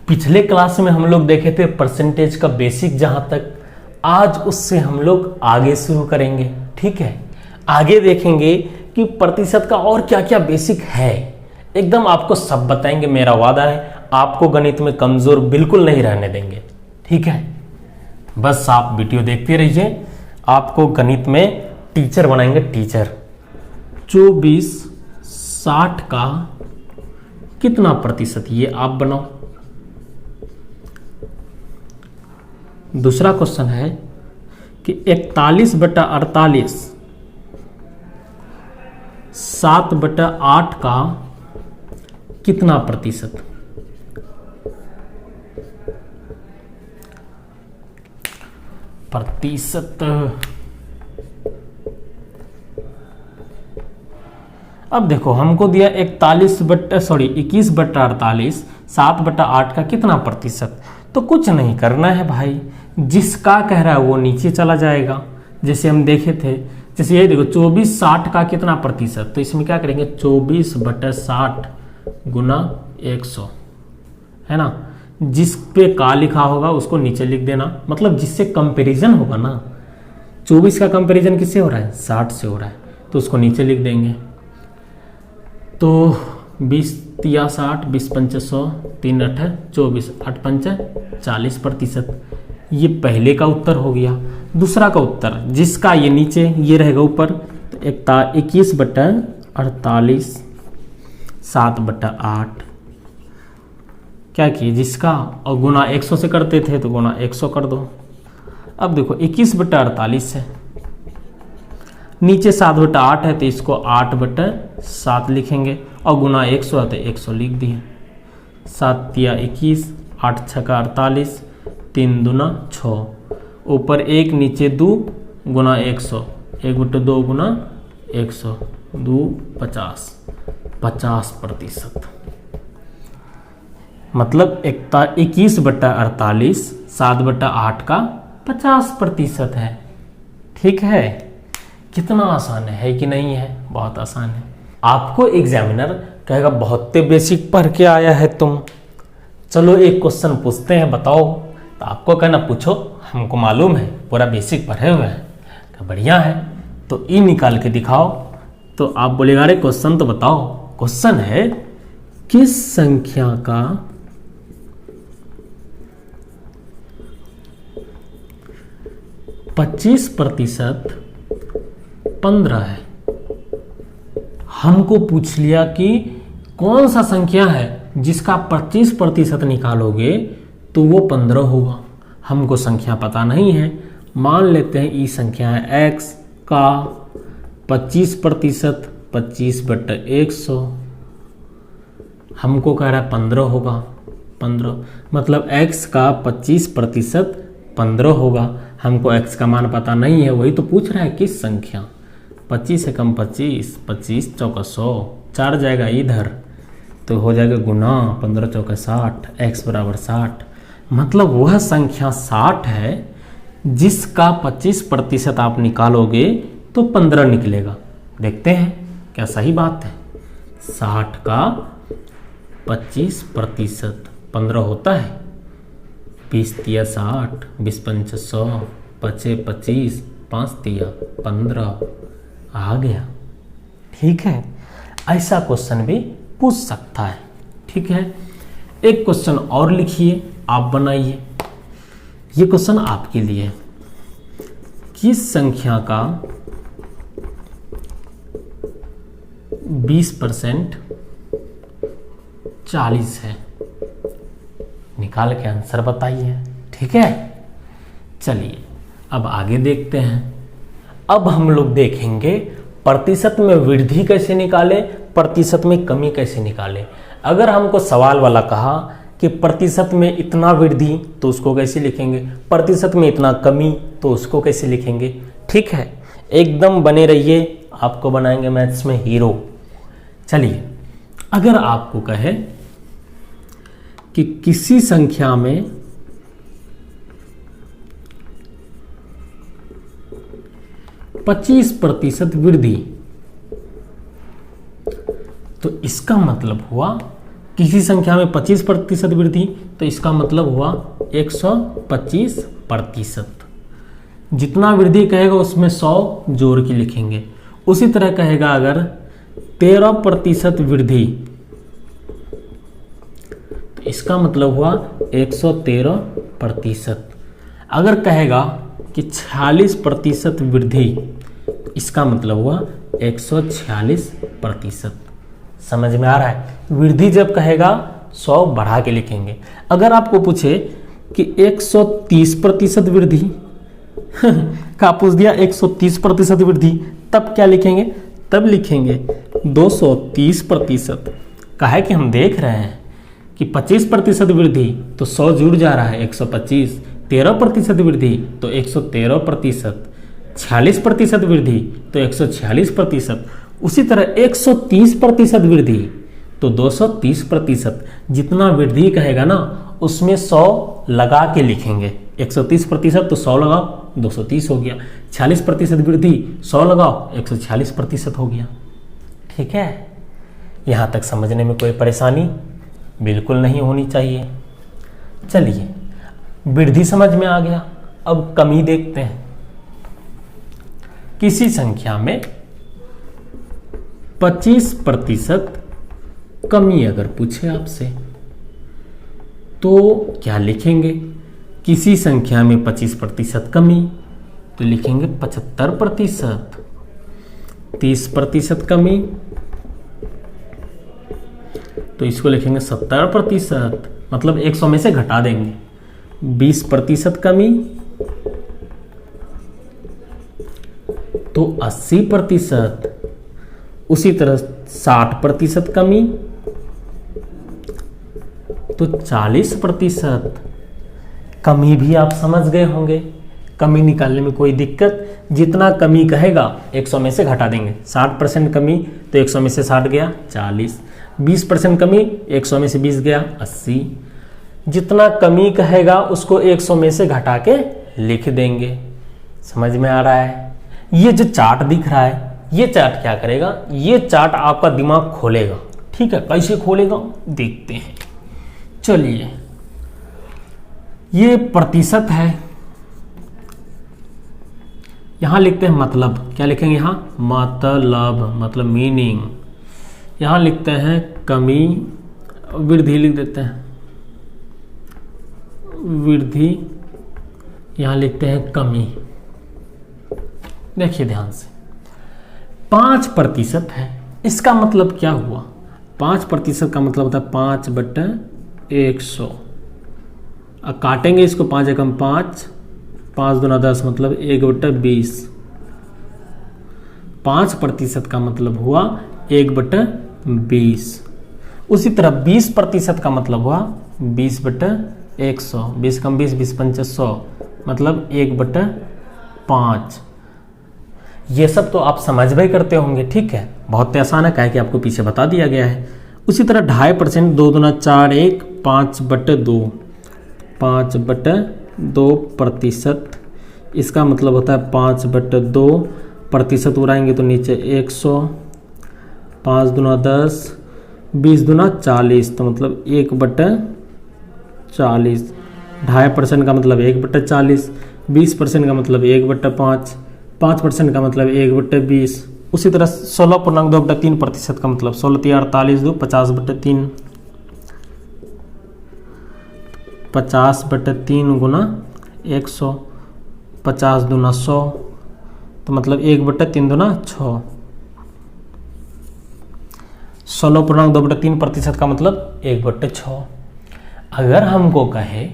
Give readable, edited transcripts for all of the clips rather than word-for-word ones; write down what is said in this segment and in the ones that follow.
पिछले क्लास में हम लोग देखे थे परसेंटेज का बेसिक जहां तक, आज उससे हम लोग आगे शुरू करेंगे। ठीक है, आगे देखेंगे कि प्रतिशत का और क्या क्या बेसिक है, एकदम आपको सब बताएंगे। मेरा वादा है आपको गणित में कमजोर बिल्कुल नहीं रहने देंगे। ठीक है, बस आप वीडियो देखते रहिए, आपको गणित में टीचर बनाएंगे, टीचर। 24/60 का कितना प्रतिशत, ये आप बनाओ। दूसरा क्वेश्चन है कि 41/48 7/8 का कितना प्रतिशत। प्रतिशत अब देखो हमको दिया 21/48 7/8 का कितना प्रतिशत, तो कुछ नहीं करना है भाई, जिसका कह रहा है वो नीचे चला जाएगा। जैसे हम देखे थे, जैसे ये देखो 24/60 का कितना प्रतिशत, तो इसमें क्या करेंगे 24/60 गुना 100, है ना। जिस पे का लिखा होगा उसको नीचे लिख देना, मतलब जिससे कंपैरिजन होगा ना। 24 का कंपैरिजन किससे हो रहा है, 60 से हो रहा है, तो उसको नीचे लिख देंगे। तो 20 × 60 20 × 5 100 3 × 8 24 8 × 5 40%। ये पहले का उत्तर हो गया। दूसरा का उत्तर जिसका ये नीचे ये रहेगा ऊपर, तो 21/48 7/8 क्या किए, जिसका और गुना 100 से करते थे तो गुना 100 कर दो। अब देखो 21/48 है, नीचे 7/8 है तो इसको 8/7 लिखेंगे, और गुना 100 है तो 100 लिख दिए। 7 × 21 8 × 6 = 48 3 दूना 6, ऊपर 1 नीचे 2 गुना 100 1/2 गुना 100 2 50%। मतलब 21/48 7/8 का 50% है। ठीक है, कितना आसान है कि नहीं है, बहुत आसान है। आपको एग्जामिनर कहेगा बहुत बेसिक पढ़ के आया है तुम, चलो एक क्वेश्चन पूछते हैं बताओ, तो आपको कहना पूछो, हमको मालूम है पूरा बेसिक पढ़े हुए हैं। तो बढ़िया है, तो ई निकाल के दिखाओ। तो आप बोलेगा अरे क्वेश्चन तो बताओ। क्वेश्चन है किस संख्या का 25% 15 है। हमको पूछ लिया कि कौन सा संख्या है जिसका 25% निकालोगे तो वो 15 होगा। हमको संख्या पता नहीं है, मान लेते हैं ये संख्या है x का 25% 25/100, हमको कह रहा है 15 होगा। 15 मतलब x का 25% 15 होगा। हमको x का मान पता नहीं है, वही तो पूछ रहा है किस संख्या। 25 से कम 25 25 चौका 100 4 जाएगा इधर, तो हो जाएगा गुना 15 चौका 60 x बराबर 60। मतलब वह संख्या 60 है जिसका 25% आप निकालोगे तो 15 निकलेगा। देखते हैं क्या सही बात है। 60 का 25% 15 होता है। 20 × 60 20 × 5 100 5 × 25 5 × 15 आ गया। ठीक है, ऐसा क्वेश्चन भी पूछ सकता है। ठीक है, एक क्वेश्चन और लिखिए, आप बनाइए। ये क्वेश्चन आपके लिए है। किस संख्या का 20% 40 है, निकाल के आंसर बताइए। ठीक है, चलिए अब आगे देखते हैं। अब हम लोग देखेंगे प्रतिशत में वृद्धि कैसे निकाले, प्रतिशत में कमी कैसे निकाले। अगर हमको सवाल वाला कहा कि प्रतिशत में इतना वृद्धि तो उसको कैसे लिखेंगे, प्रतिशत में इतना कमी तो उसको कैसे लिखेंगे। ठीक है, एकदम बने रहिए, आपको बनाएंगे मैथ्स में हीरो। चलिए, अगर आपको कहे कि किसी संख्या में 25% वृद्धि, तो इसका मतलब हुआ किसी संख्या में 25% वृद्धि, तो इसका मतलब हुआ 125%। जितना वृद्धि कहेगा उसमें 100 जोड़ के लिखेंगे। उसी तरह कहेगा अगर 13% वृद्धि, तो इसका मतलब हुआ 113%। अगर कहेगा कि 46% वृद्धि, तो इसका मतलब हुआ 146%। समझ में आ रहा है? वृद्धि जब कहेगा 100 बढ़ा के लिखेंगे। अगर आपको पूछे कि 130% वृद्धि का पूछ दिया 130% वृद्धि, तब क्या लिखेंगे? तब लिखेंगे 230%। कहा है कि हम देख रहे हैं कि 25% वृद्धि तो 100 जुड़ जा रहा है 125, 13% वृद्धि तो 113%, 46% वृद्धि तो 146%, उसी तरह 130% वृद्धि तो 230%। जितना वृद्धि कहेगा ना उसमें 100 लगा के लिखेंगे। 130% तो 100 लगाओ 230 हो गया, 46% वृद्धि 100 लगाओ 146% हो गया। ठीक है, यहाँ तक समझने में कोई परेशानी बिल्कुल नहीं होनी चाहिए। चलिए, वृद्धि समझ में आ गया। अब कमी देखते हैं। किसी संख्या में 25% कमी अगर पूछे आपसे तो क्या लिखेंगे? किसी संख्या में 25% कमी तो लिखेंगे 75%। 30% कमी तो इसको लिखेंगे 70%, मतलब 100 में से घटा देंगे। 20% कमी तो 80%। उसी तरह 60% कमी तो 40%। कमी भी आप समझ गए होंगे। कमी निकालने में कोई दिक्कत, जितना कमी कहेगा 100 में से घटा देंगे। 60% कमी तो 100 में से 60 गया 40, 20% कमी 100 में से 20 गया 80। जितना कमी कहेगा उसको 100 में से घटा के लिख देंगे। समझ में आ रहा है? ये जो चार्ट दिख रहा है, ये चार्ट क्या करेगा? ये चार्ट आपका दिमाग खोलेगा। ठीक है, कैसे खोलेगा देखते हैं। चलिए, ये प्रतिशत है, यहां लिखते हैं मतलब। क्या लिखेंगे यहां? मतलब मीनिंग। यहां लिखते हैं कमी, वृद्धि लिख देते हैं वृद्धि, यहां लिखते हैं कमी। देखिए ध्यान से, 5% है, इसका मतलब क्या हुआ? 5% का मतलब होता है 5/100। अब काटेंगे इसको, 5 एकम 5, 5 दूना 10, मतलब 1/20। 5% का मतलब हुआ 1/20। उसी तरह 20% का मतलब हुआ 20/100। 20 कम 20, 20 पंच 100, मतलब 1/5। ये सब तो आप समझ भी करते होंगे। ठीक है, बहुत आसान है, काहे कि आपको पीछे बता दिया गया है। उसी तरह 2.5%, 2 दूना 4, 1, 5/2, 5/2%। इसका मतलब होता है 5/2%। उड़ाएंगे तो नीचे 100, 5 दूना 10, 20 दूना 40, तो मतलब 1/40। 2.5% का मतलब 1/40, 20% का मतलब 1/5, 5% का मतलब 1/20। उसी तरह 16.2/3% का मतलब 16×3 = 48, 50/3, 50/3 गुना 100, 50 दूना 100, तो मतलब 1/3 दूना 6। 16.2/3% का मतलब 1/6। अगर हमको कहे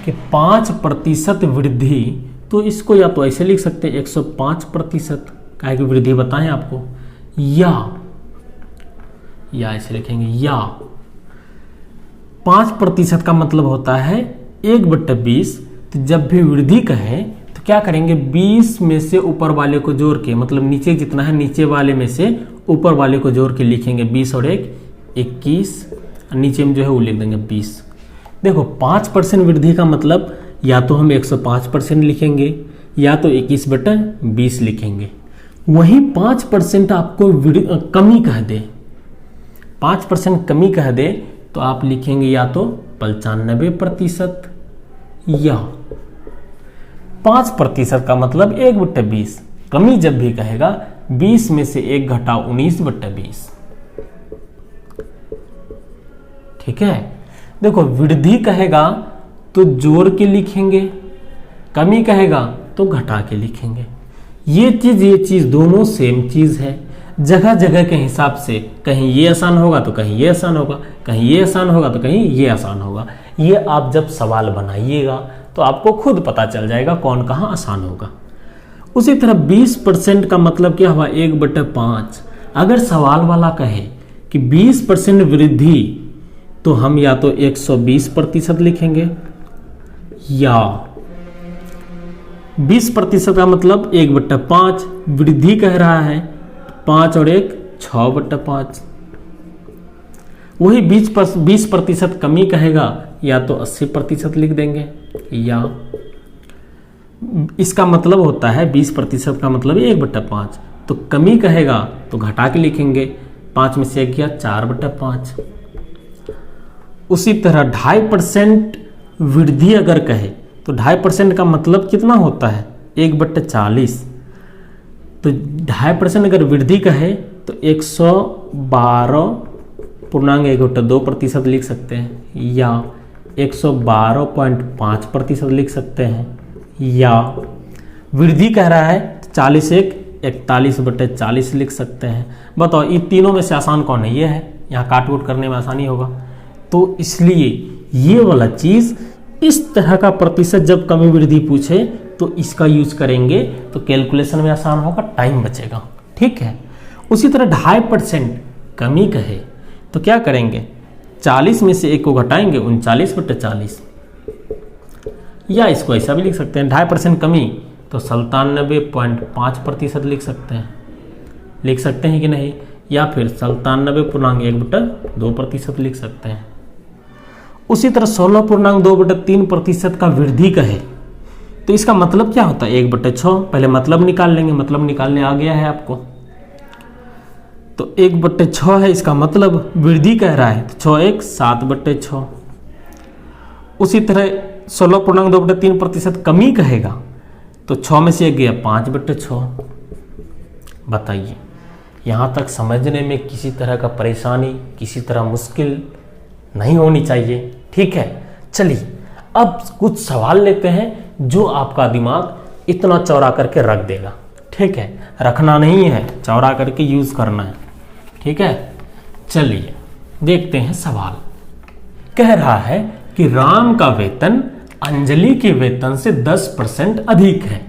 कि 5% वृद्धि, तो इसको या तो ऐसे लिख सकते हैं 105%, काहे की वृद्धि बताएं आपको, या ऐसे लिखेंगे या। 5% का मतलब होता है 1/20। तो जब भी वृद्धि कहे तो क्या करेंगे? 20 में से ऊपर वाले को जोड़ के, मतलब नीचे जितना है नीचे वाले में से ऊपर वाले को जोड़ के लिखेंगे। 20 और 1 21, नीचे में जो है वो लिख देंगे 20। देखो 5% वृद्धि का मतलब या तो हम 105% लिखेंगे या तो 21/20 लिखेंगे। वहीं 5% आपको कमी कह दे, 5% कमी कह दे, तो आप लिखेंगे या तो 95% या 5% का मतलब 1/20। कमी जब भी कहेगा 20 में से 1 घटाओ 19/20। ठीक है, देखो वृद्धि कहेगा तो जोड़ के लिखेंगे, कमी कहेगा तो घटा के लिखेंगे। ये चीज दोनों सेम चीज है। जगह जगह के हिसाब से कहीं ये आसान होगा तो कहीं ये आसान होगा, कहीं ये आसान होगा तो कहीं ये आसान होगा। ये आप जब सवाल बनाइएगा तो आपको खुद पता चल जाएगा कौन कहाँ आसान होगा। उसी तरह 20% का मतलब क्या हुआ, 1/5। अगर सवाल वाला कहे कि 20% वृद्धि तो हम या तो 120% लिखेंगे या 20% का मतलब 1/5। वृद्धि कह रहा है 5 और 1 6/5। वही 20% कमी कहेगा या तो 80% लिख देंगे, या इसका मतलब होता है 20% का मतलब 1/5। तो कमी कहेगा तो घटा के लिखेंगे, 5 में से 1 गया 4/5। उसी तरह 2.5% वृद्धि अगर कहे तो 2.5% का मतलब कितना होता है, 1/40। तो 2.5% अगर वृद्धि कहे तो 112.1/2% लिख सकते हैं, या 112.5% लिख सकते हैं, या वृद्धि कह रहा है 40 1 41/40 लिख सकते हैं। बताओ इन तीनों में से आसान कौन है, ये है। यहाँ काट कूट करने में आसानी होगा, तो इसलिए ये वाला चीज इस तरह का प्रतिशत जब कमी वृद्धि पूछे तो इसका यूज करेंगे तो कैलकुलेशन में आसान होगा, टाइम बचेगा। ठीक है। उसी तरह 2.5% कमी कहे तो क्या करेंगे, 40 में से 1 को घटाएंगे 39/40, या इसको ऐसा भी लिख सकते हैं 2.5% कमी तो 97.5% लिख सकते हैं कि नहीं, या फिर 97.1/2% लिख सकते हैं। उसी तरह 16.2/3% का वृद्धि कहे तो इसका मतलब क्या होता है, 1/6। पहले मतलब निकाल लेंगे, मतलब निकालने आ गया है आपको। तो 1/6 है, इसका मतलब वृद्धि कह रहा है तो 6 1 7/6। उसी तरह 16.2/3% कमी कहेगा तो 6 में से 1 गया 5/6। बताइए, यहाँ तक समझने में किसी तरह का परेशानी, किसी तरह मुश्किल नहीं होनी चाहिए। ठीक है, चलिए अब कुछ सवाल लेते हैं जो आपका दिमाग इतना चौड़ा करके रख देगा। ठीक है, रखना नहीं है, चौड़ा करके यूज करना है। ठीक है, चलिए देखते हैं सवाल। कह रहा है कि राम का वेतन अंजलि के वेतन से 10% अधिक है,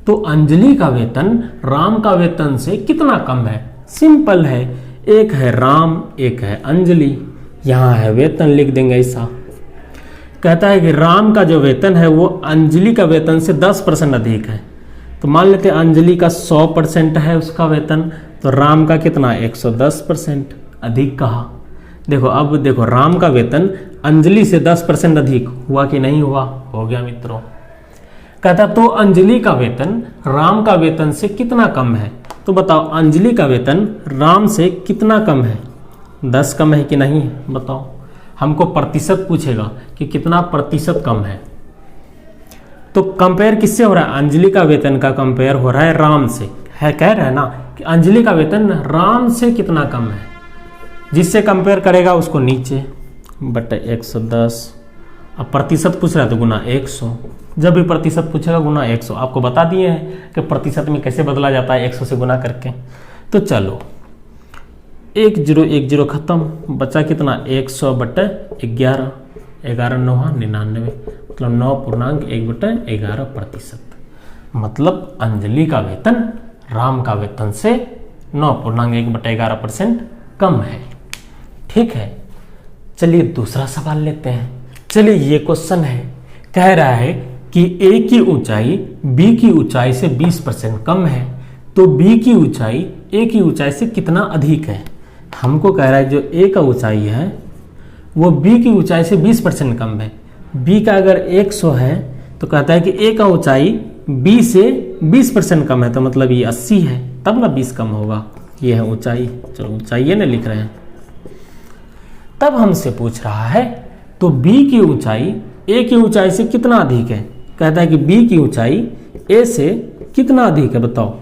तो अंजलि का वेतन राम का वेतन से कितना कम है। सिंपल है, एक है राम एक है अंजलि, यहां है वेतन लिख देंगे ऐसा। कहता है कि राम का जो वेतन है वो अंजलि का वेतन से 10% अधिक है, तो मान लेते हैं अंजलि का 100% है उसका वेतन, तो राम का कितना 110% अधिक कहा। देखो अब देखो राम का वेतन अंजलि से 10% अधिक हुआ कि नहीं हुआ, हो गया मित्रों। कहता तो अंजलि का वेतन राम का वेतन से कितना कम है, तो बताओ अंजलि का वेतन राम से कितना कम है, 10 कम है कि नहीं है, बताओ। हमको प्रतिशत पूछेगा कि कितना प्रतिशत कम है, तो कंपेयर किससे हो रहा है, अंजलि का वेतन का कंपेयर हो रहा है राम से। है कह रहा है ना कि अंजलि का वेतन राम से कितना कम है, जिससे कंपेयर करेगा उसको नीचे बटे 110। अब प्रतिशत पूछ रहा है तो गुना 100, जब भी प्रतिशत पूछेगा गुना 100। आपको बता दिए हैं कि प्रतिशत में कैसे बदला जाता है 100 से गुना करके। तो चलो 1 0 1 0 खत्म, बचा कितना 100/11, 11 9 99, मतलब 9.1/11%। मतलब अंजलि का वेतन राम का वेतन से 9.1/11% कम है। ठीक है, चलिए दूसरा सवाल लेते हैं। चलिए ये क्वेश्चन है, कह रहा है कि ए की ऊंचाई बी की ऊंचाई से 20% कम है, तो बी की ऊंचाई ए की ऊंचाई से कितना अधिक है। हमको कह रहा है जो ए का ऊंचाई है वो बी की ऊंचाई से 20% कम है। बी का अगर 100 है तो कहता है कि ए का ऊंचाई बी से 20% कम है, तो मतलब ये 80 है, तब ना 20 कम होगा। ये है ऊंचाई, चलो ऊंचाई ये ना लिख रहे हैं। तब हमसे पूछ रहा है तो b की ऊंचाई a की ऊंचाई से कितना अधिक है। कहता है कि b की ऊंचाई a से कितना अधिक है, बताओ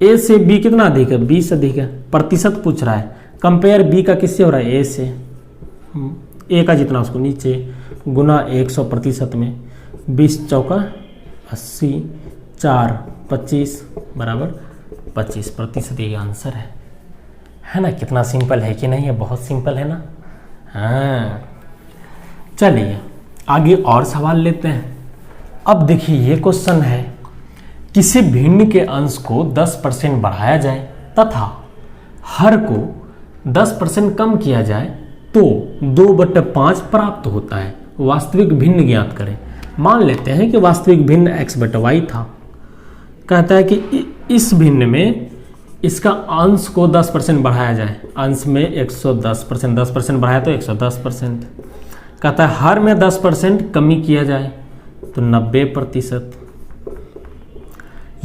a से b कितना अधिक है, 20 अधिक है। प्रतिशत पूछ रहा है, कंपेयर b का किससे हो रहा है, a से। a का जितना उसको नीचे गुना 100% में 20 चौका 80, 4 25 बराबर 25%। ये आंसर है ना। कितना सिंपल है कि नहीं है, बहुत सिंपल है ना। हाँ चलिए आगे और सवाल लेते हैं। अब देखिए ये क्वेश्चन है, किसी भिन्न के अंश को 10% बढ़ाया जाए तथा हर को 10% कम किया जाए तो 2/5 प्राप्त होता है। वास्तविक भिन्न ज्ञात करें। मान लेते हैं कि वास्तविक भिन्न x/y था। कहता है कि इस भिन्न में इसका अंश को 10% बढ़ाया जाए। अंश में 110%, 10% बढ़ाया तो 110%। कहता है हर में 10% कमी किया जाए तो 90%।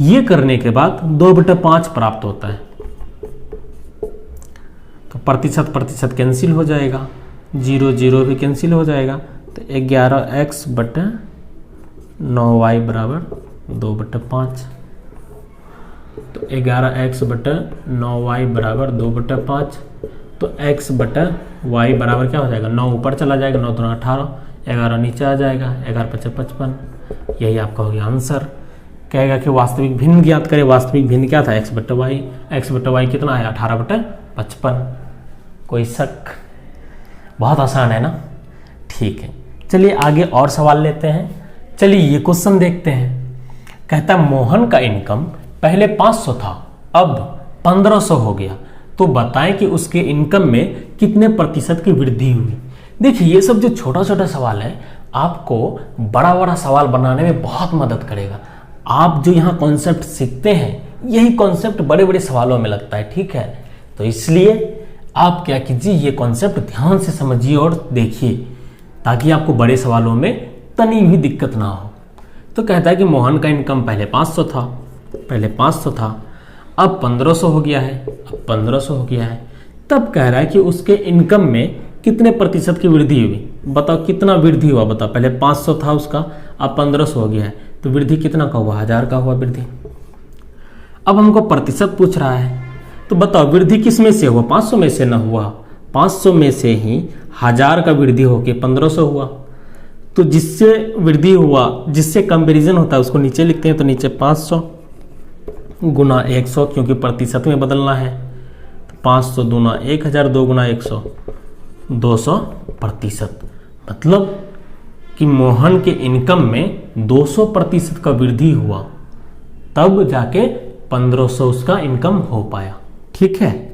ये करने के बाद 2/5 प्राप्त होता है। तो प्रतिशत कैंसिल हो जाएगा, 0 भी कैंसिल हो जाएगा। तो 11x/9y बराबर 2/5। तो 11x/9y बराबर 2/5। तो x/y बराबर क्या हो जाएगा, 9 ऊपर चला जाएगा, 9 दूना 18, 11 नीचे आ जाएगा, 11×5 = 55। यही आपका हो गया आंसर। कहेगा कि वास्तविक भिन्न ज्ञात करें। वास्तविक भिन्न क्या था, x/y। x/y कितना है, 18/55। कोई शक? बहुत आसान है ना। ठीक है चलिए आगे और सवाल लेते हैं। चलिए ये क्वेश्चन देखते हैं। कहता है मोहन का इनकम पहले 500 था, अब 1500 हो गया, तो बताएं कि उसके इनकम में कितने प्रतिशत की वृद्धि हुई। देखिए ये सब जो छोटा छोटा सवाल है आपको बड़ा बड़ा सवाल बनाने में बहुत मदद करेगा। आप जो यहाँ कॉन्सेप्ट सीखते हैं यही कॉन्सेप्ट बड़े बड़े सवालों में लगता है, ठीक है। तो इसलिए आप क्या कीजिए, ये कॉन्सेप्ट ध्यान से समझिए और देखिए ताकि आपको बड़े सवालों में तनी भी दिक्कत ना हो। तो कहता है कि मोहन का इनकम पहले 500 था, अब 1500 हो गया है, तब कह रहा है कि उसके इनकम में कितने प्रतिशत की वृद्धि हुई। बताओ कितना वृद्धि हुआ, बताओ। पहले 500 था उसका, अब 1500 हो गया है, तो वृद्धि कितना का हुआ, 1000 का हुआ वृद्धि। अब हमको प्रतिशत पूछ रहा है, तो बताओ वृद्धि किस में से हुआ, 500 में से ना हुआ, 500 में से ही 1000 का वृद्धि होके 1500 हुआ। तो जिससे वृद्धि हुआ, जिससे कंपैरिजन होता है उसको नीचे लिखते हैं। तो नीचे 500 गुना 100, क्योंकि प्रतिशत में बदलना है। 500 दूना 1000, 2 गुना 100, 200%। मतलब कि मोहन के इनकम में 200% का वृद्धि हुआ, तब जाके 1500 उसका इनकम हो पाया। ठीक है,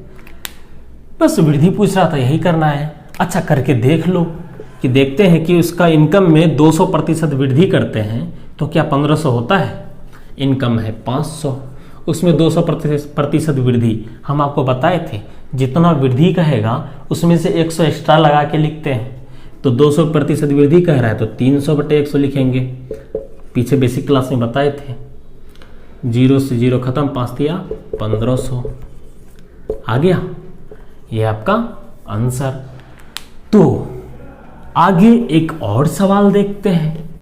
बस वृद्धि पूछ रहा था, यही करना है। अच्छा करके देख लो कि देखते हैं कि उसका इनकम में 200% वृद्धि करते हैं तो क्या 1500 होता है। इनकम है 500, उसमें 200% वृद्धि हम आपको बताए थे। जितना वृद्धि कहेगा उसमें से 100 एक्स्ट्रा लगा के लिखते हैं। तो 200% वृद्धि कह रहा है तो 300/100 लिखेंगे। पीछे बेसिक क्लास में बताए थे। 0 से 0 खत्म, 5 दिया 1500 आ गया। ये आपका आंसर। तो आगे एक और सवाल देखते हैं।